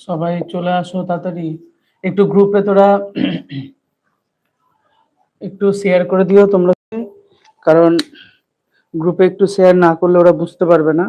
সবাই চলে আসো তাড়াতাড়ি। একটু গ্রুপে তোরা একটু শেয়ার করে দিও তোমরা, কারণ গ্রুপে একটু শেয়ার না করলে ওরা বুঝতে পারবে না।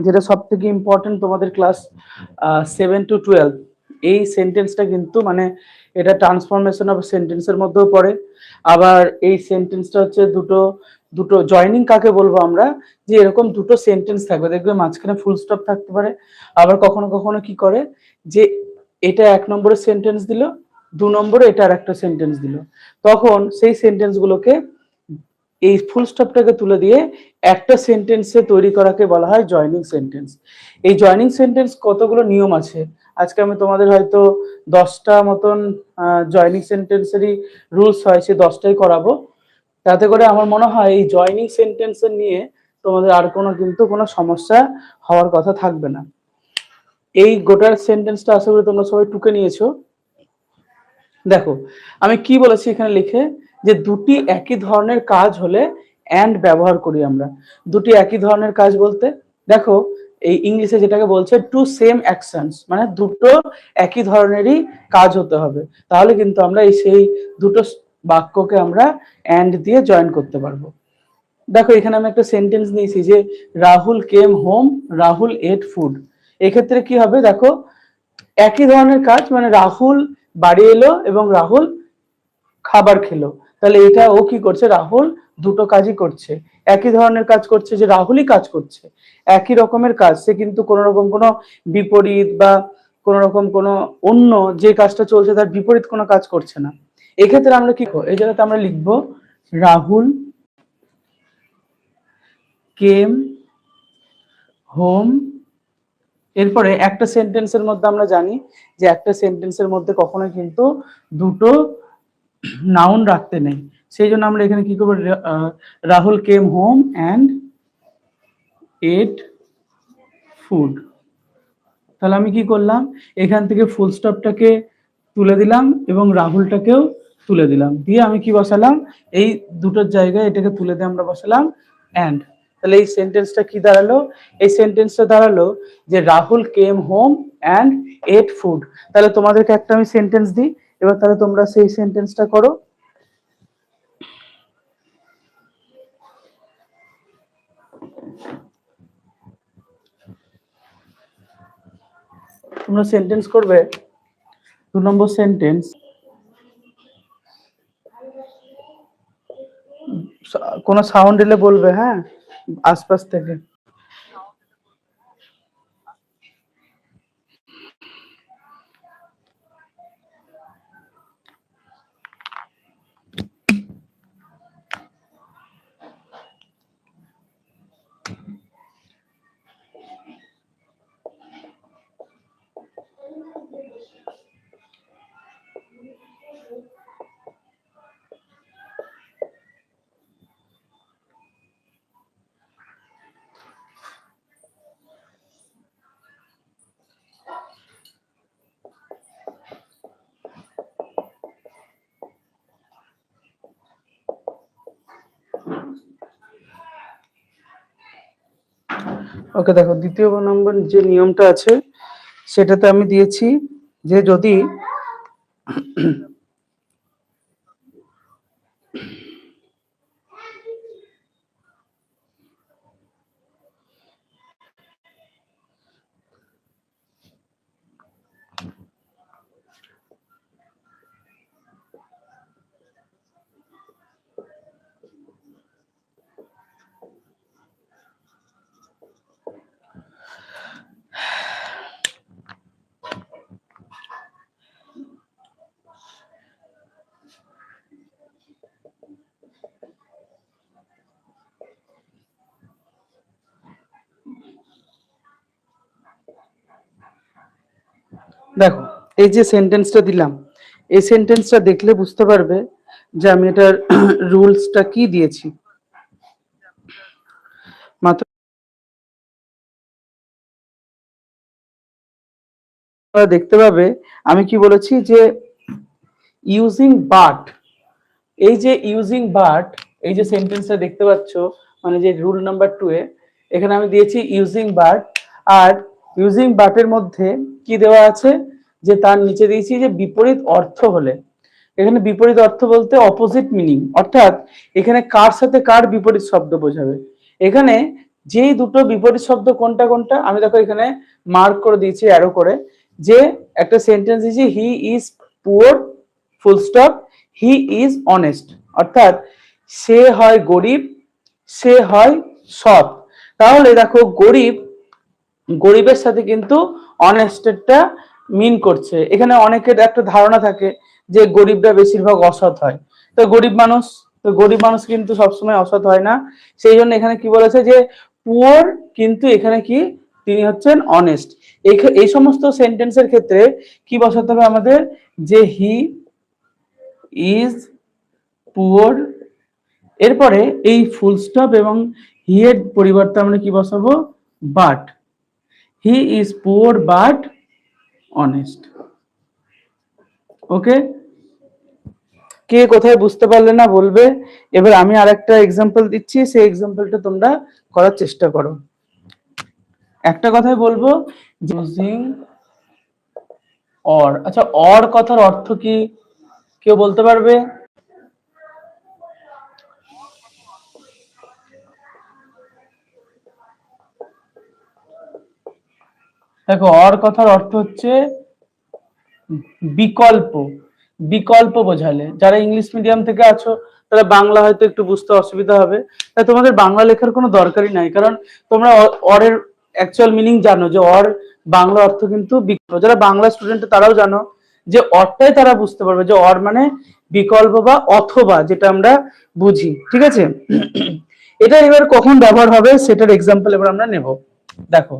যেটা সব থেকে ইম্পর্টেন্ট তোমাদের ক্লাস 7 to 12 এই সেন্টেন্সটা কিন্তু মানে এটা ট্রান্সফরমেশন অফ সেন্টেন্সের মধ্যেও পড়ে। আবার এই সেন্টেন্সটা হচ্ছে দুটো দুটো জয়নিং কাকে বলবো আমরা, যে এরকম দুটো সেন্টেন্স থাকবে, দেখবে মাঝখানে ফুল স্টপ থাকতে পারে। আবার কখনো কখনো কি করে যে এটা 1 নম্বরের সেন্টেন্স দিল, 2 নম্বরে এটা আর একটা সেন্টেন্স দিল, তখন সেই সেন্টেন্সগুলোকে এই ফুল স্টপটাকে তুলে দিয়ে একটা সেন্টেন্সে তৈরি করাকে বলা হয় জয়নিং সেন্টেন্স। এই জয়নিং সেন্টেন্স কতগুলো নিয়ম আছে, আজকে আমি তোমাদের হয়তো 10টা মতন জয়নিং সেন্টেন্সেরই রুলস হয়, সে 10টাই করাবো। তাতে করে আমার মনে হয় এই জয়নিং সেন্টেন্সের নিয়ে তোমাদের আর কোনো সমস্যা হওয়ার কথা থাকবে না। এই গোটার সেন্টেন্সটা আশা করি তোমরা সবাই টুকে নিয়েছো। দেখো আমি কি বলেছি এখানে লিখে, যে দুটি একই ধরনের কাজ হলে অ্যান্ড ব্যবহার করি আমরা। দুটি একই ধরনের কাজ বলতে দেখো এই ইংলিশে যেটাকে বলছে টু সেম অ্যাকশনস, মানে দুটো একই ধরনেরই কাজ হতে হবে, তাহলে কিন্তু আমরা এই সেই দুটো বাক্যকে আমরা অ্যান্ড দিয়ে জয়েন করতে পারবো। দেখো এখানে আমি একটা সেন্টেন্স নিয়েছি যে রাহুল কেম হোম, রাহুল এট ফুড। এক্ষেত্রে কি হবে দেখো, একই ধরনের কাজ, মানে রাহুল বাড়ি এলো এবং রাহুল খাবার খেলো, তাহলে এটা ও কি করছে, রাহুল দুটো কাজই করছে, একই ধরনের কাজ করছে, যে রাহুলই কাজ করছে একই রকমের কাজ, সে কিন্তু কোনো রকম কোনো বিপরীত বা কোনো রকম কোনো অন্য যে কাজটা চলছে তার বিপরীত কোনো কাজ করছে না। এক্ষেত্রে আমরা কি করব, এই জায়গাতে আমরা লিখবো রাহুল কেম হোম। এরপরে একটা সেন্টেন্সের মধ্যে আমরা জানি যে একটা সেন্টেন্সের মধ্যে কখনোই কিন্তু দুটো নাউন রাখতে নেই, সেই জন্য আমরা এখানে কি করবো, Rahul came home and at food. তাহলে আমি কি করলাম, এখান থেকে ফুল স্টপটাকে তুলে দিলাম এবং রাহুলটাকেও তুলে দিলাম, দিয়ে আমি কি বসালাম, এই দুটোর জায়গায় এটাকে তুলে দিয়ে আমরা বসালাম অ্যান্ড। তাহলে এই সেন্টেন্সটা কি দাঁড়ালো, এই সেন্টেন্সটা দাঁড়ালো যে Rahul came home and at food. তাহলে তোমাদেরকে একটা আমি সেন্টেন্স দিই, এবার তাহলে তোমরা সেই সেন্টেন্সটা করো। তোমরা সেন্টেন্স করবে 2 নম্বর সেন্টেন্স, কোনো সাউন্ড এলে বলবে, হ্যাঁ, আশপাশ থেকে। ওকে দেখো, দ্বিতীয় নম্বর যে নিয়মটা আছে সেটাতে আমি দিয়েছি যে যদি দেখো এই যে সেন্টেন্সটা দিলাম, এই সেন্টেন্সটা দেখলে বুঝতে পারবে যে আমি এটার রুলসটা কি দিয়েছি। মাত্র দেখতে পাবে আমি কি বলেছি যে ইউজিং বাট, এই যে ইউজিং বাট, এই যে সেন্টেন্সটা দেখতে পাচ্ছ মানে যে রুল নাম্বার 2 এ এখানে আমি দিয়েছি ইউজিং বাট। আর ইউজিং বাটের মধ্যে কি দেওয়া আছে যে তার নিচে দিয়েছি যে বিপরীত অর্থ হলে। এখানে বিপরীত অর্থ বলতে অপোজিট মিনিং, অর্থাৎ এখানে কার সাথে কার বিপরীত শব্দ বোঝাবে। এখানে যেই দুটো বিপরীত শব্দ কোনটা কোনটা আমি দেখো এখানে মার্ক করে দিয়েছি অ্যারো করে, যে একটা সেন্টেন্স দিয়েছি হি is poor full stop, he is honest, অর্থাৎ সে হয় গরিব, সে হয় সৎ। তাহলে দেখো গরিব, গরিবের সাথে কিন্তু অনেস্টেরটা মিন করছে। এখানে অনেকের একটা ধারণা থাকে যে গরিবরা বেশিরভাগ অসৎ হয়, তো গরিব মানুষ, তো গরিব মানুষ কিন্তু সবসময় অসৎ হয় না। সেই জন্য এখানে কি বলেছে যে পুয়ার, কিন্তু এখানে কি তিনি হচ্ছেন অনেস্ট। এই সমস্ত সেন্টেন্সের ক্ষেত্রে কি বসাতে হবে আমাদের, যে হি ইজ পুয়ার, এরপরে এই ফুল স্টপ এবং হি এর পরিবর্তে আমরা কি বসাবো, but, he is poor but honest. Okay, কে কোথায় বুঝতে পারলে না বলবে। এবার আমি আরেকটা এক্সাম্পল দিচ্ছি, সেই এক্সাম্পলটা তোমরা করার চেষ্টা করো। একটা কথাই বলবো, ইউজিং অর। আচ্ছা, অর কথার অর্থ কি কেউ বলতে পারবে? দেখো অর কথার অর্থ হচ্ছে বিকল্প, বিকল্প বোঝালে। যারা ইংলিশ মিডিয়াম থেকে আছো তারা বাংলা হয়তো একটু বুঝতে অসুবিধা হবে, তাই তোমাদের বাংলা লেখার কোনো দরকারই নাই, কারণ তোমরা অরের অ্যাকচুয়াল মিনিং জানো যে অর বাংলা অর্থ কিন্তু বিকল্প। যারা বাংলা স্টুডেন্ট তারাও জানো যে অরটাই তারা বুঝতে পারবে যে অর মানে বিকল্প বা অথবা, যেটা আমরা বুঝি। ঠিক আছে, এটা এবার কখন ব্যবহার হবে সেটার এক্সাম্পল এবার আমরা নেব। দেখো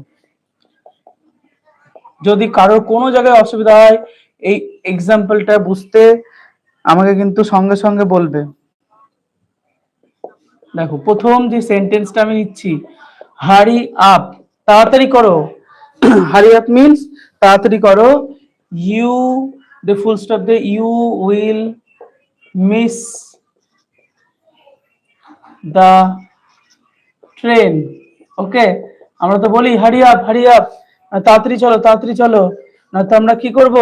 যদি কারোর কোনো জায়গায় অসুবিধা হয় এই এক্সাম্পলটা বুঝতে আমাকে কিন্তু সঙ্গে সঙ্গে বলবে। দেখো প্রথম যে সেন্টেন্সটা আমি নিচ্ছি, হারি আপ, তাড়াতাড়ি করো। হারি আপ মিন্স তাড়াতাড়ি করো। ইউ, the full stop দিয়ে you will miss the train. Okay, আমরা তো বলি হারি আপ, হারি আপ, তাড়াতাড়ি চলো, তাড়াতাড়ি চলো, না তো আমরা কি করব,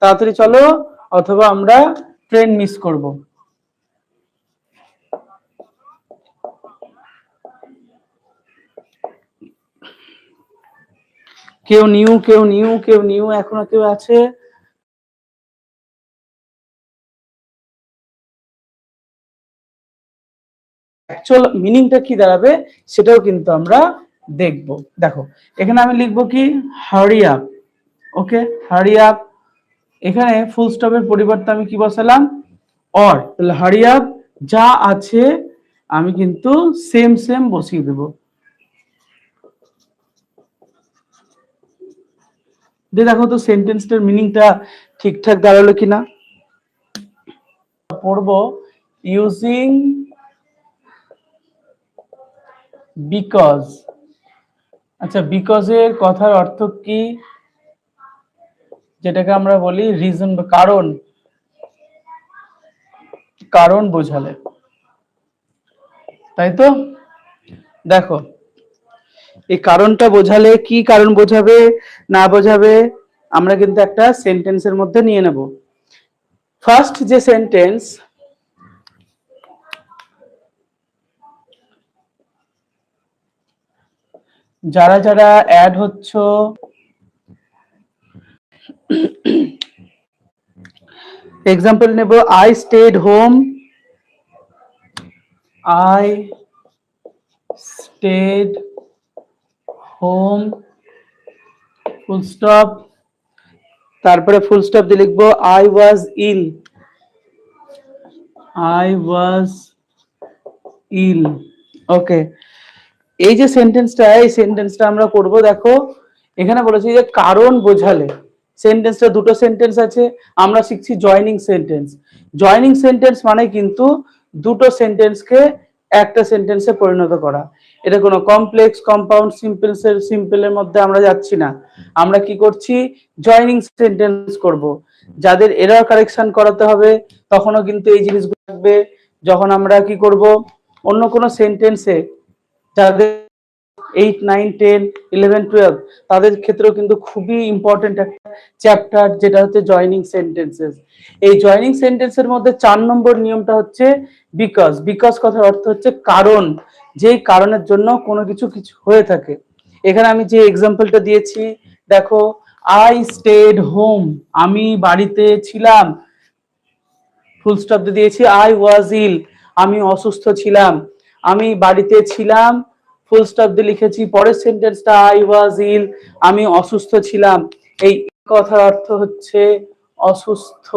তাড়াতাড়ি চলো, অথবা আমরা ট্রেন মিস করব। কেউ নিউ, কেউ নিউ, কেউ নিউ, এখনো কেউ আছে? অ্যাকচুয়াল মিনিংটা কি দাঁড়াবে সেটাও কিন্তু আমরা দেখব। দেখো এখানে আমি লিখবো কি, হারি আপ। ওকে, হারি আপ, এখানে ফুল স্টপের পরিবর্তে আমি কি বসালাম, অর। তাহলে হারি আপ যা আছে আমি কিন্তু সেম সেম বসিয়ে দেব। দেখো তো সেন্টেন্সটার মিনিংটা ঠিকঠাক দাঁড়ালো কিনা। পড়বো ইউজিং বিকজ। আচ্ছা, বিকজের কথার অর্থ কি, যেটাকে আমরা বলি রিজন বা কারণ, কারণ বোঝালে, তাই তো? দেখো এই কারণটা বোঝালে কি কারণ বোঝাবে না বোঝাবে আমরা কিন্তু একটা সেন্টেন্সের মধ্যে নিয়ে নেব। ফার্স্ট যে সেন্টেন্স, যারা যারা অ্যাড হচ্ছ এক্সাম্পল নেব, I stayed home, I stayed home full stop, তারপরে ফুল স্টপ দিয়ে লিখবো I was ill, I was ইল। ওকে, এই যে সেন্টেন্সটা, এই সেন্টেন্সটা আমরা করব। দেখো এখানে বলেছি যে কারণ বোঝালে, সেন্টেন্সটা দুটো সেন্টেন্স আছে, আমরা শিখছি জয়নিং সেন্টেন্স। জয়নিং সেন্টেন্স মানে কিন্তু দুটো সেন্টেন্সকে একটা সেন্টেন্সে পরিণত করা। এটা কোনো কমপ্লেক্স, কম্পাউন্ড, সিম্পলের মধ্যে আমরা যাচ্ছি না। আমরা কি করছি? জয়নিং সেন্টেন্স করব। যাদের এরর কারেকশন করাতে হবে তখনও কিন্তু এই জিনিসগুলো থাকবে। যখন আমরা কি করব, অন্য কোনো সেন্টেন্সে যাদের 8, 9, 10, 11, 12 তাদের ক্ষেত্রেও কিন্তু খুবই ইম্পর্টেন্ট একটা চ্যাপ্টার, যেটা হচ্ছে জয়নিং সেন্টেন্সেস। এই জয়নিং সেন্টেন্সের মধ্যে 4 নম্বর নিয়মটা হচ্ছে বিকজ। বিকজ কথার অর্থ হচ্ছে কারণ, যেই কারণের জন্য কোনো কিছু কিছু হয়ে থাকে। এখানে আমি যে এক্সাম্পলটা দিয়েছি দেখো, আই স্টেড হোম, আমি বাড়িতে ছিলাম, ফুল স্টপ দিয়ে দিয়েছি। আই ওয়াজ ইল, আমি অসুস্থ ছিলাম। আমি বাড়িতে ছিলাম, ফুল স্টপ দিয়ে লিখেছি। পরের সেন্টেন্সটা আই ওয়াজ ইল, আমি অসুস্থ ছিলাম। এই কথার অর্থ হচ্ছে অসুস্থ।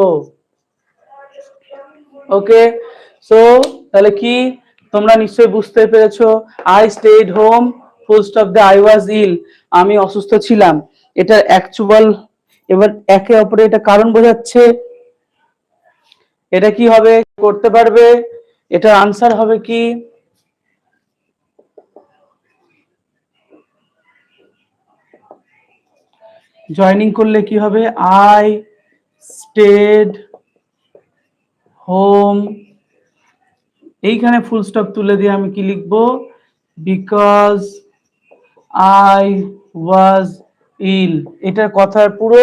ওকে, সো তাহলে কি তোমরা নিশ্চয়ই বুঝতে পেরেছো? I stayed home, full stop দিয়ে আই ওয়াজ ইল, আমি অসুস্থ ছিলাম। এটা অ্যাকচুয়াল, এবার একে অপরে এটা কারণ বোঝাচ্ছে। এটা কি হবে, করতে পারবে? এটার আনসার হবে কি? জয়েনিং করলে কি হবে? আই স্টেড হোম, এইখানে ফুল স্টপ তুলে দিয়ে আমি কি লিখবো? বিকজ আই ওয়াজ ইল। এটার কথার পুরো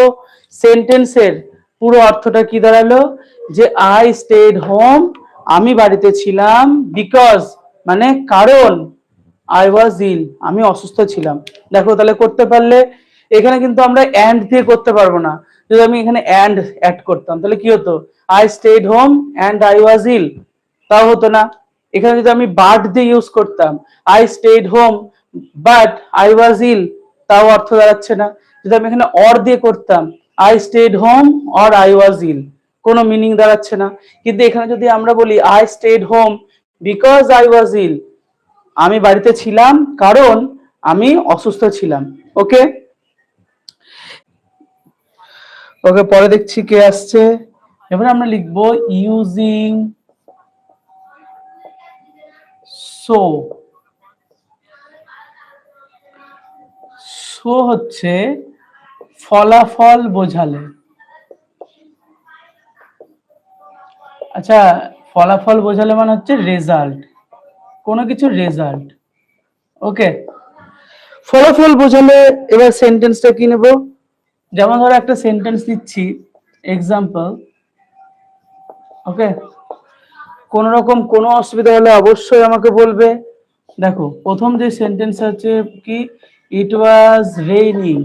সেন্টেন্সের পুরো অর্থটা কি দাঁড়ালো? যে আই স্টেড হোম, আমি বাড়িতে ছিলাম, বিকজ মানে কারণ, আই ওয়াজ ইল, আমি অসুস্থ ছিলাম। দেখো তাহলে করতে পারলে। এখানে কিন্তু আমরা অ্যান্ড দিয়ে করতে পারবো না। যদি আমি এখানে অ্যান্ড অ্যাড করতাম তাহলে কি হতো? I stayed home and I was ill, তাও হতো না। এখানে যদি আমি বাট দিয়ে ইউজ করতাম, I stayed home but I was ill, তাও অর্থ দাঁড়াচ্ছে না। যদি আমি এখানে অর দিয়ে করতাম, I stayed home or I was ill, কোনো মিনিং দাঁড়াচ্ছে না। কিন্তু এখানে যদি আমরা বলি I stayed home because I was ill, আমি বাড়িতে ছিলাম কারণ আমি অসুস্থ ছিলাম। ওকে, ওকে, পরে দেখছি কে আসছে। এবার আমরা লিখবো ইউজিং সো। সো হচ্ছে ফলাফল বোঝালে। আচ্ছা, ফলাফল বোঝালে মানে হচ্ছে রেজাল্ট, কোনো কিছুর রেজাল্ট। ওকে, ফলাফল বোঝালে এবার সেন্টেন্সটা কি নেব? যেমন ধরো একটা সেন্টেন্স দিচ্ছি, এক্সাম্পল। ওকে, কোন রকম কোনো অসুবিধা হলে অবশ্যই আমাকে বলবে। দেখো প্রথম যে সেন্টেন্স হচ্ছে কি, it was raining,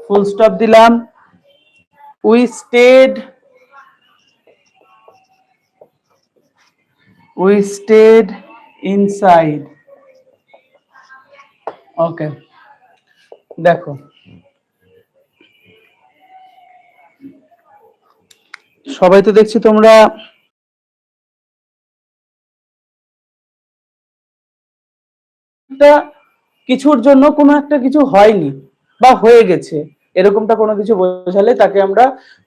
full stop দিলাম। We stayed, we stayed inside. Okay, দেখো সবাই তো দেখছি তোমরা কিছুর জন্য কোনো একটা কিছু হয়নি বা হয়ে গেছে, এরকমটা কোনো কিছু বোঝালে তাকে আমরা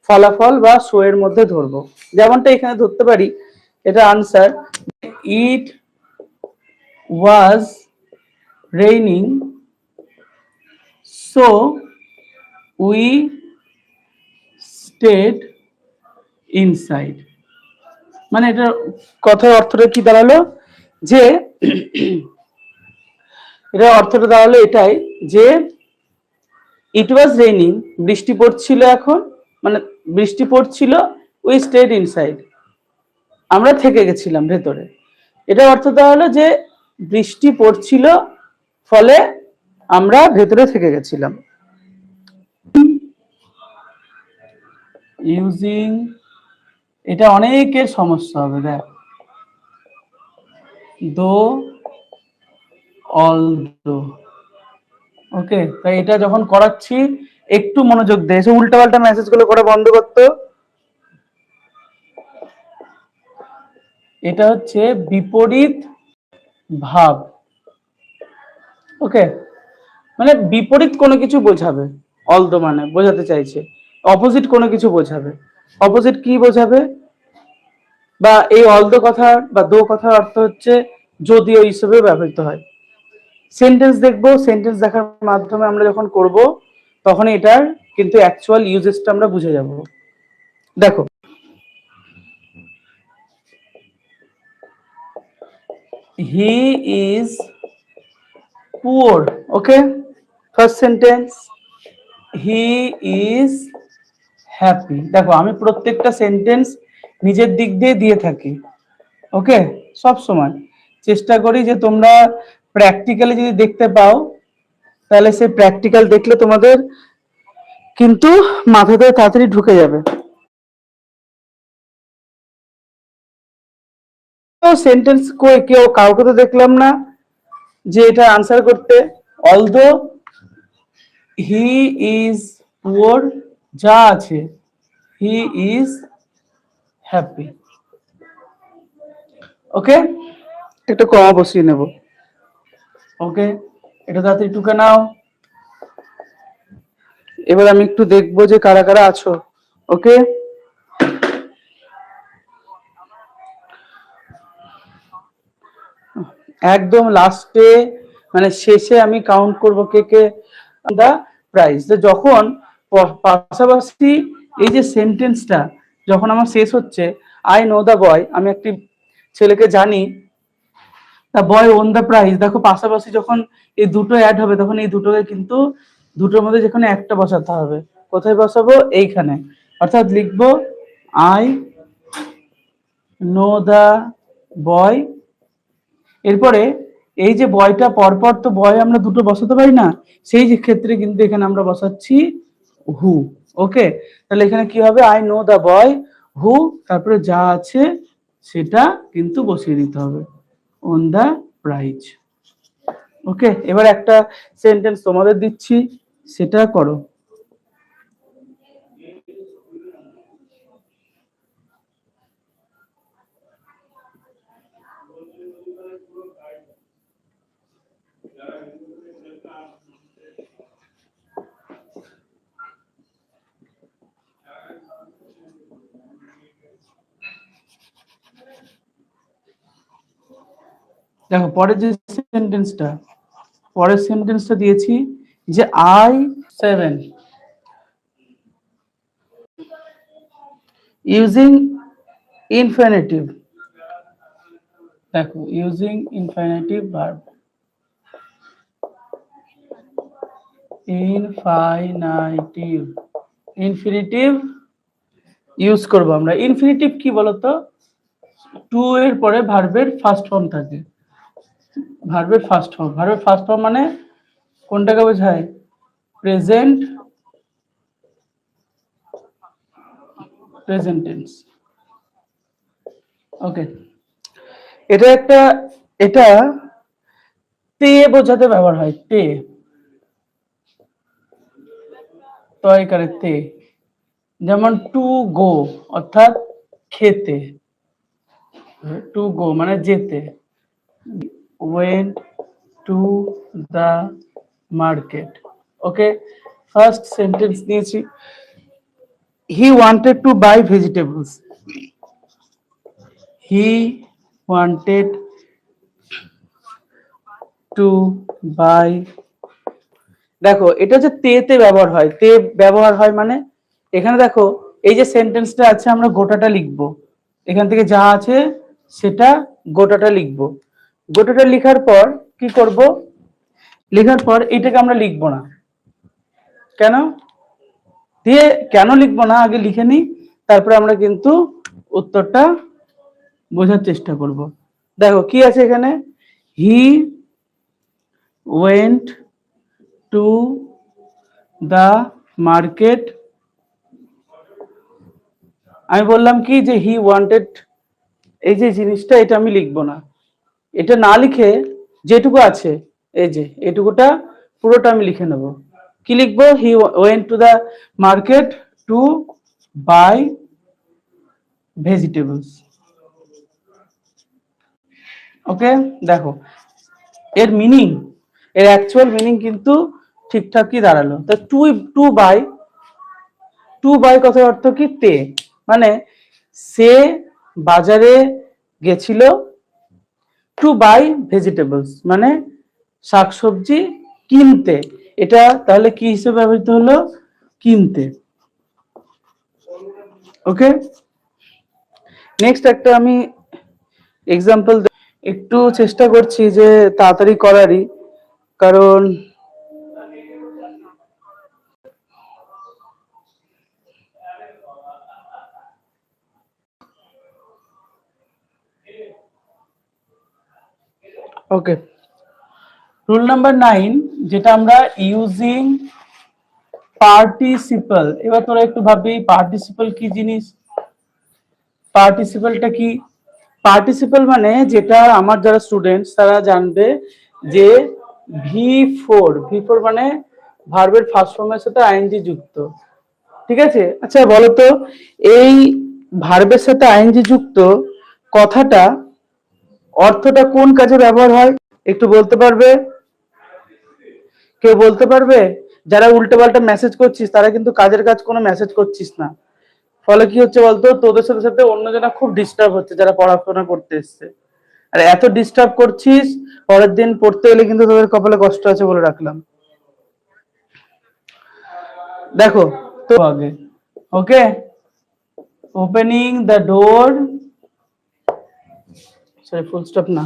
ফলাফল বা শো এর মধ্যে ধরবো। যেমনটা এখানে ধরতে পারি, এটা answer, it was raining so we stayed inside. মানে এটা কথার অর্থটা কি দাঁড়ালো? যে এটা অর্থটা দাঁড়ালো এটাই যে ইট ওয়াজ রেইনিং, বৃষ্টি পড়ছিল এখন, মানে বৃষ্টি পড়ছিল, উই স্টেড ইনসাইড, আমরা থেকে গেছিলাম ভেতরে। এটা অর্থ দাঁড়ালো যে বৃষ্টি পড়ছিল ফলে আমরা ভেতরে থেকে গেছিলাম। ইউজিং, এটা অনেকের সমস্যা হবে, দেখ, দো, অলদো। ওকে, তাই এটা যখন করাচ্ছি একটু মনোযোগ দে, এসে উল্টাপাল্টা মেসেজ গুলো করা বন্ধ করতো। এটা হচ্ছে বিপরীত ভাব। ওকে, মানে বিপরীত কোনো কিছু বোঝাবে, অলদো মানে বোঝাতে চাইছে অপোজিট কোনো কিছু বোঝাবে। অপোজিট কি বোঝাবে, বা এই অলদো কথা বা দো কথার অর্থ হচ্ছে যদিও হিসেবে ব্যবহৃত হয়। সেন্টেন্স দেখবো, সেন্টেন্স দেখার মাধ্যমে আমরা যখন করব তখন এটার কিন্তু অ্যাকচুয়াল ইউজেসটা আমরা বুঝে যাব। দেখো, হি is poor, okay. First sentence, he is happy. দেখো আমি প্রত্যেকটা সেন্টেন্স নিজের দিক দিয়ে দিয়ে থাকি, ওকে। সব সময় চেষ্টা করি যে তোমরা প্র্যাকটিক্যালি যদি দেখতে পাও তাহলে সেই প্র্যাকটিক্যাল দেখলে তোমাদের কিন্তু মাথাতে তাড়াতাড়ি ঢুকে যাবে। তো সেন্টেন্স কেউ কাউকে তো দেখলাম না যে এটা আনসার করতে। অলদো হি ইজ পুয়ার, যা আছে হি ইজ হ্যাপি, ওকে। একটা কমা বসিয়ে নেব, ওকে। এটা তাড়াতাড়ি টুকে নাও। এবার আমি একটু দেখবো যে কারা কারা আছো, ওকে। একদম লাস্টে মানে শেষে আমি কাউন্ট করব কে কে দা প্রাইস। যখন পাশাপাশি এই যে সেন্টেন্সটা যখন আমার শেষ হচ্ছে, আই নো দা বয়, আমি একটি ছেলেকে জানি, দা বয় ওন দা প্রাইজ, দেখো পাশাপাশি যখন এই দুটো অ্যাড হবে তখন এই দুটোকে কিন্তু দুটোর মধ্যে যেখানে একটা বসাতে হবে। কোথায় বসাবো? এইখানে। অর্থাৎ লিখবো আই নো দা বয়, এরপরে এই যে বয়টা পরপর তো বয় আমরা দুটো বসাতে পারি না, সেই ক্ষেত্রে কিন্তু এখানে আমরা বসাচ্ছি হু, ওকে। তাহলে এখানে কি হবে? আই নো দা বয় হু, তারপরে যা আছে সেটা কিন্তু বসিয়ে দিতে হবে, অন দা প্রাইজ, ওকে। এবার একটা সেন্টেন্স তোমাদের দিচ্ছি, সেটা করো। দেখো পরের সেন্টেন্সটা দিয়েছি যে আই 7 ইউজিং ইনফিনিটিভ। দেখো using infinitive verb, infinitive, infinitive use করব আমরা। ইনফিনিটিভ কি বলতো? টু এর পরে ভার্বের ফার্স্ট ফর্ম থাকে। ভার্বের ফার্স্ট ফর্ম মানে কোনটাকে বোঝায়? প্রেজেন্ট টেন্স, ওকে। এটা তে বোঝাতে ব্যবহার হয়, তে, তয়কারে তে। যেমন টু গো অর্থাৎ খেতে, টু গো মানে যেতে। went to the market, okay. First sentence নিয়েছি, he wanted to buy vegetables, he wanted to buy। দেখো এটা যে তে ব্যবহার হয়, তে ব্যবহার হয় মানে এখানে দেখো এই যে সেন্টেন্সটা আছে আমরা গোটাটা লিখবো, এখান থেকে যা আছে সেটা গোটাটা লিখবো। গোটাটা লেখার পর কি করব? লেখার পর এটাকে আমরা লিখবো না, কেন? দিয়ে কেন লিখবো না আগে লিখে নিই, তারপরে আমরা কিন্তু উত্তরটা বোঝার চেষ্টা করব। দেখো কি আছে এখানে, he went to the market. আমি বললাম কি যে হি ওয়ান্টেড, এই যে জিনিসটা এটা আমি লিখবো না, এটা না লিখে যেটুকু আছে এই যে এটুকুটা পুরোটা আমি লিখে নেব। কি লিখবো? He went to the market to buy vegetables, okay. দেখো এর মিনিং, এর অ্যাকচুয়াল মিনিং কিন্তু ঠিকঠাকই দাঁড়ালো। তো টু বাই কথার অর্থ কি? তে। মানে সে বাজারে গেছিল টু বাই ভেজিটেবলস, মানে শাকসবজি কিনতে। এটা তাহলে কি হিসেবে ব্যবহৃত হলো? কিনতে। ওকে, নেক্সট একটা আমি এক্সাম্পল একটু চেষ্টা করছি যে তাড়াতাড়ি করারই, কারণ ওকে, রুল নাম্বার 9, যেটা আমরা ইউজিং পার্টিসিপল। এবার তোরা একটু ভাববি পার্টিসিপল কি জিনিস। পার্টিসিপলটা কি? পার্টিসিপল মানে, যেটা আমার যারা স্টুডেন্টস তারা জানবে যে ভি ফোর মানে ভার্বের ফার্স্ট ফর্মের সাথে আইএনজি যুক্ত। ঠিক আছে, আচ্ছা বলো তো, এই ভার্বের সাথে আইএনজি যুক্ত কথাটা অর্থটা কোন কাজে ব্যবহার হয়? একটু বলতে পারবে? কেউ বলতে পারবে? যারা উল্টো পাল্টা মেসেজ করছিস তারা কিন্তু কাজের কাজ কোনো মেসেজ করছিস না, ফলে কি হচ্ছে বলতো, তোদের সাথে সাথে অন্যজনা খুব ডিস্টার্ব হচ্ছে যারা পড়াশোনা করতে এসছে। আর এত ডিস্টার্ব করছিস, পরের দিন পড়তে এলে কিন্তু তোদের কপালে কষ্ট আছে বলে রাখলাম। দেখো তো আগে, okay, opening the door, sorry full stop না,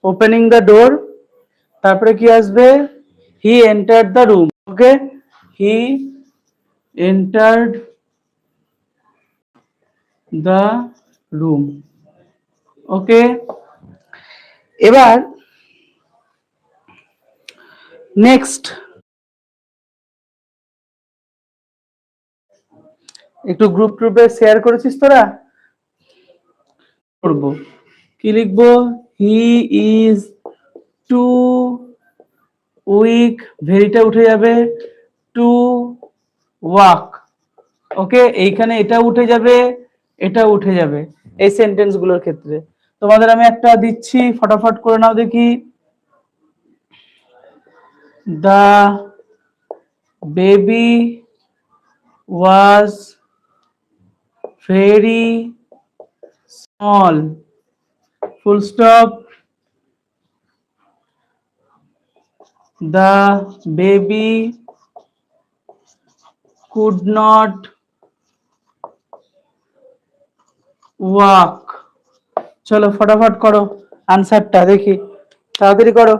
ওপেনিং দ্য ডোর, তারপরে কি আসবে? He entered the room. Okay, he entered the room. Okay, এবার নেক্সট একটু গ্রুপে শেয়ার করেছিস তোরা? করব, কি লিখবো? হি ইজ টু উইক, ভেরিটা উঠে যাবে, টু ওয়াক। ওকে, এইখানে এটা উঠে যাবে, এটা উঠে যাবে এই সেন্টেন্স গুলোর ক্ষেত্রে। তোমাদের আমি একটা দিচ্ছি, ফটাফট করে নাও দেখি। The baby was very small, full stop. The baby could not walk. চলো ফটাফট করো আনসারটা দেখি, তাড়াতাড়ি করো।